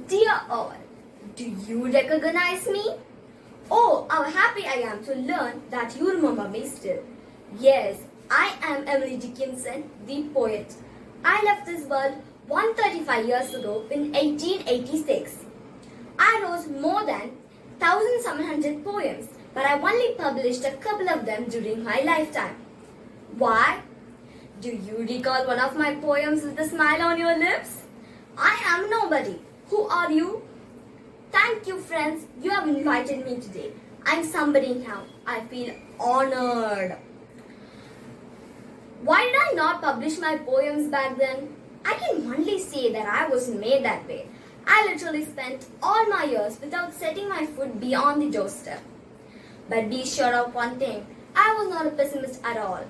Dear all, do you recognize me? Oh, how happy I am to learn that you remember me still. Yes, I am Emily Dickinson, the poet. I left this world 135 years ago in 1886. I wrote more than 1,700 poems, but I only published a couple of them during my lifetime. Why? Do you recall one of my poems with a smile on your lips? I am nobody. Who are you? Thank you, friends. You have invited me today. I'm somebody now. I feel honored. Why did I not publish my poems back then? I can only say that I was made that way. I literally spent all my years without setting my foot beyond the doorstep. But be sure of one thing, I was not a pessimist at all.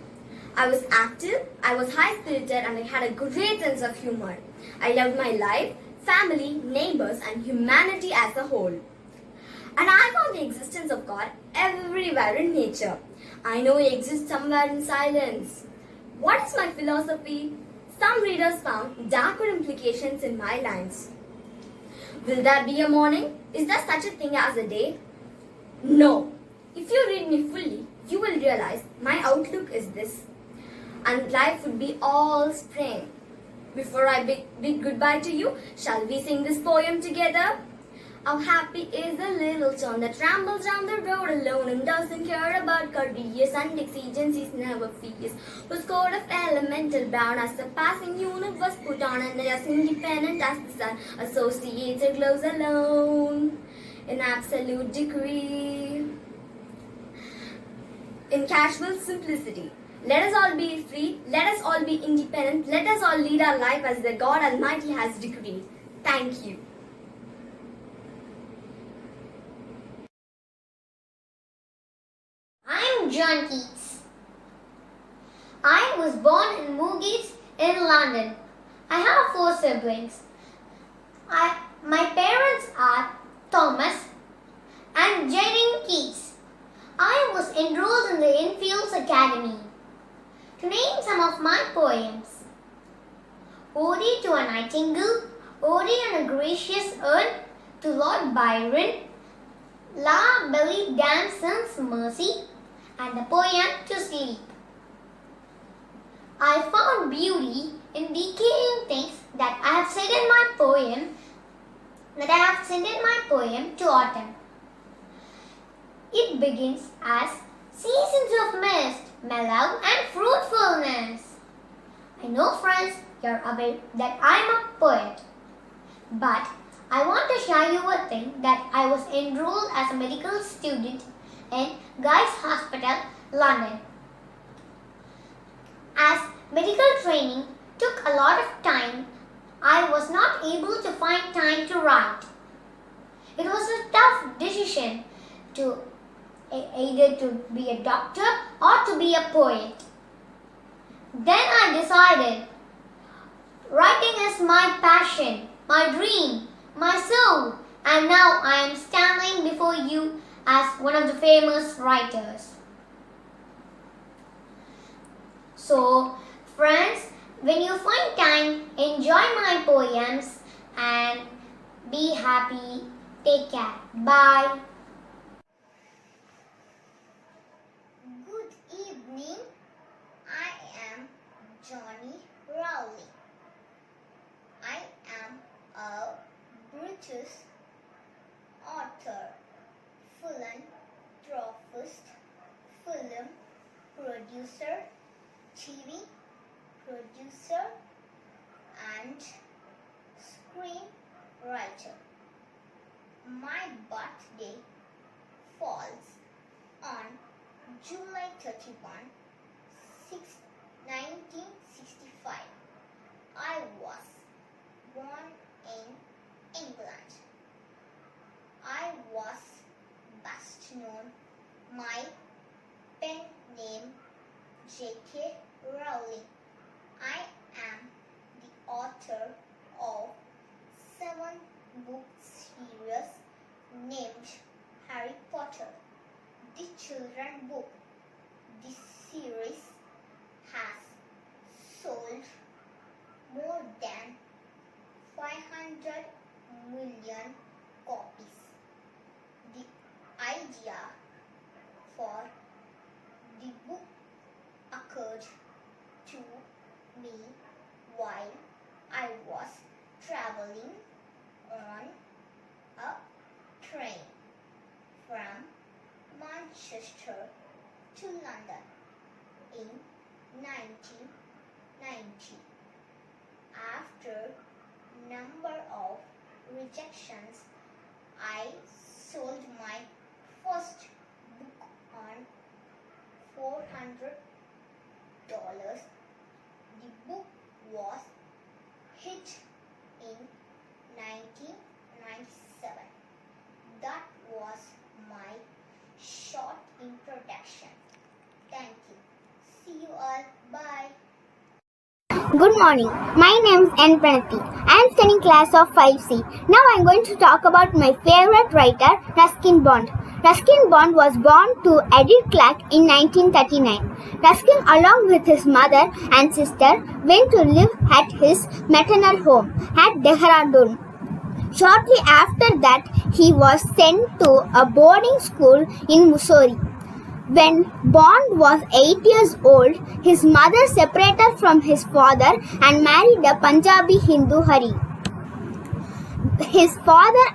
I was active, I was high-spirited, and I had a great sense of humor. I loved my life, family, neighbors, and humanity as a whole. And I found the existence of God everywhere in nature. I know He exists somewhere in silence. What is my philosophy? Some readers found darker implications in my lines. Will there be a morning? Is there such a thing as a day? No. If you read me fully, you will realize my outlook is this. And life would be all spring. Before I bid goodbye to you, shall we sing this poem together? How happy is the little son that rambles down the road alone and doesn't care about careers and exigencies, never fears. Whose coat of elemental brown as the passing universe put on, and as independent as the sun, associated glows alone in absolute degree. In casual simplicity. Let us all be free, let us all be independent, let us all lead our life as the God Almighty has decreed. Thank you. I'm John Keats. I was born in Moorgate in London. I have 4 siblings. My parents are Thomas and Jane Keats. I was enrolled in the Enfields Academy. To name some of my poems: Ode to a Nightingale, Ode on a Gracious Urn to Lord Byron, La Belle Damson's Mercy, and the poem To Sleep. I found beauty in decaying things that I have said in my poem to autumn. It begins as seasons of mist, mellow and fruitfulness. I know, friends, you're aware that I'm a poet, but I want to share you a thing that I was enrolled as a medical student in Guy's Hospital, London. As medical training took a lot of time, I was not able to find time to write. It was a tough decision to either to be a doctor or to be a poet. Then I decided, writing is my passion, my dream, my soul, and now I am standing before you as one of the famous writers. So, friends, when you find time, enjoy my poems and be happy. Take care. Bye. Good evening. I am Johnny Rowley. I am a British author, philanthropist, film producer, TV producer, and screenwriter. My birthday falls on July 31, 1965. I was born in England. I was best known my pen name J.K. Rowling. I am the author of 7-book series named Harry Potter, the children's book, the series has sold more than 500 million copies. The idea for the book occurred to me while I was traveling on a train from Manchester to London in 1990. After number of rejections, I sold my first book on $400. The book was hit in 1997. That was my short introduction. Thank you. See you all. Bye. Good morning. My name is N. Pranati. I am studying class of 5C. Now I am going to talk about my favorite writer, Ruskin Bond. Ruskin Bond was born to Edith Clark in 1939. Ruskin, along with his mother and sister, went to live at his maternal home at Dehradun. Shortly after that, he was sent to a boarding school in Missouri. When Bond was 8 years old, his mother separated from his father and married a Punjabi Hindu Hari. His father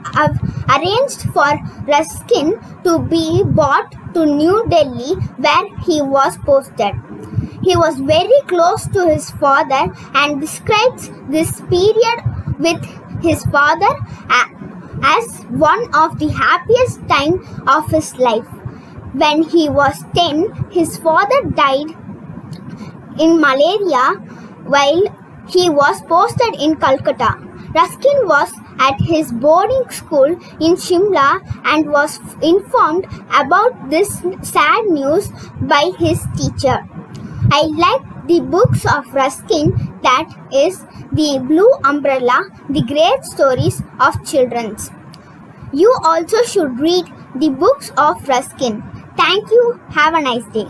arranged for Ruskin to be brought to New Delhi, where he was posted. He was very close to his father and describes this period with his father as one of the happiest times of his life. When he was 10, his father died in malaria while he was posted in Calcutta. Ruskin was at his boarding school in Shimla and was informed about this sad news by his teacher. I like the books of Ruskin, that is, The Blue Umbrella, The Great Stories of Children. You also should read the books of Ruskin. Thank you. Have a nice day.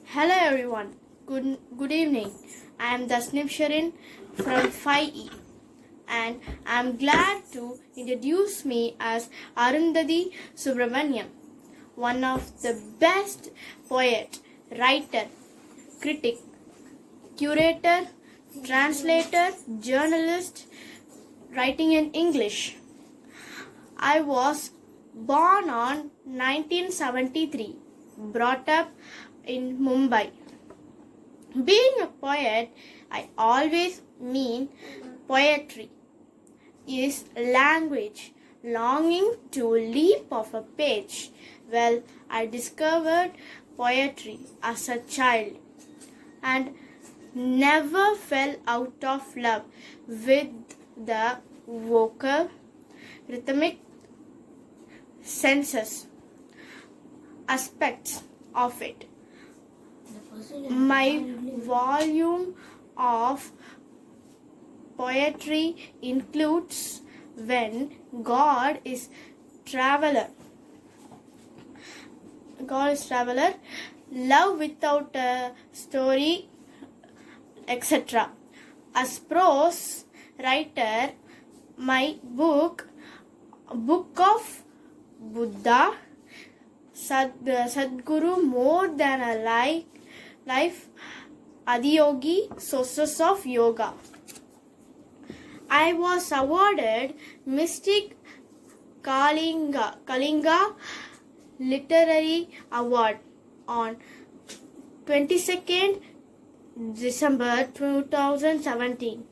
Hello everyone. Good evening. I am Dasnib Sharin from 5E and I am glad to introduce me as Arundhati Subramaniam, one of the best poet, writer, critic, curator, translator, journalist, writing in English. I was born on 1973, brought up in Mumbai. Being a poet, I always mean poetry is language longing to leap off a page. Well, I discovered poetry as a child and never fell out of love with the vocal, rhythmic senses aspects of it. My volume of poetry includes When God is Traveler, Love Without a Story, etc. As prose writer, my book of Buddha, Sadguru, More Than a Life, Adiyogi, Sources of Yoga. I was awarded Mystic Kalinga Literary Award on 22nd December 2017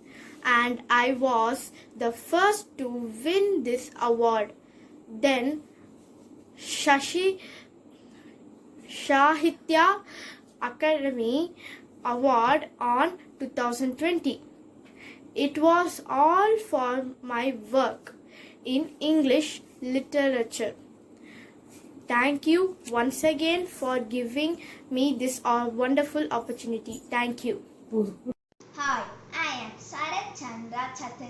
and I was the first to win this award. Then Sahitya Academy Award on 2020. It was all for my work in English literature. Thank you once again for giving me this wonderful opportunity. Thank you. Hi, I am Sarat Chandra Chatterjee.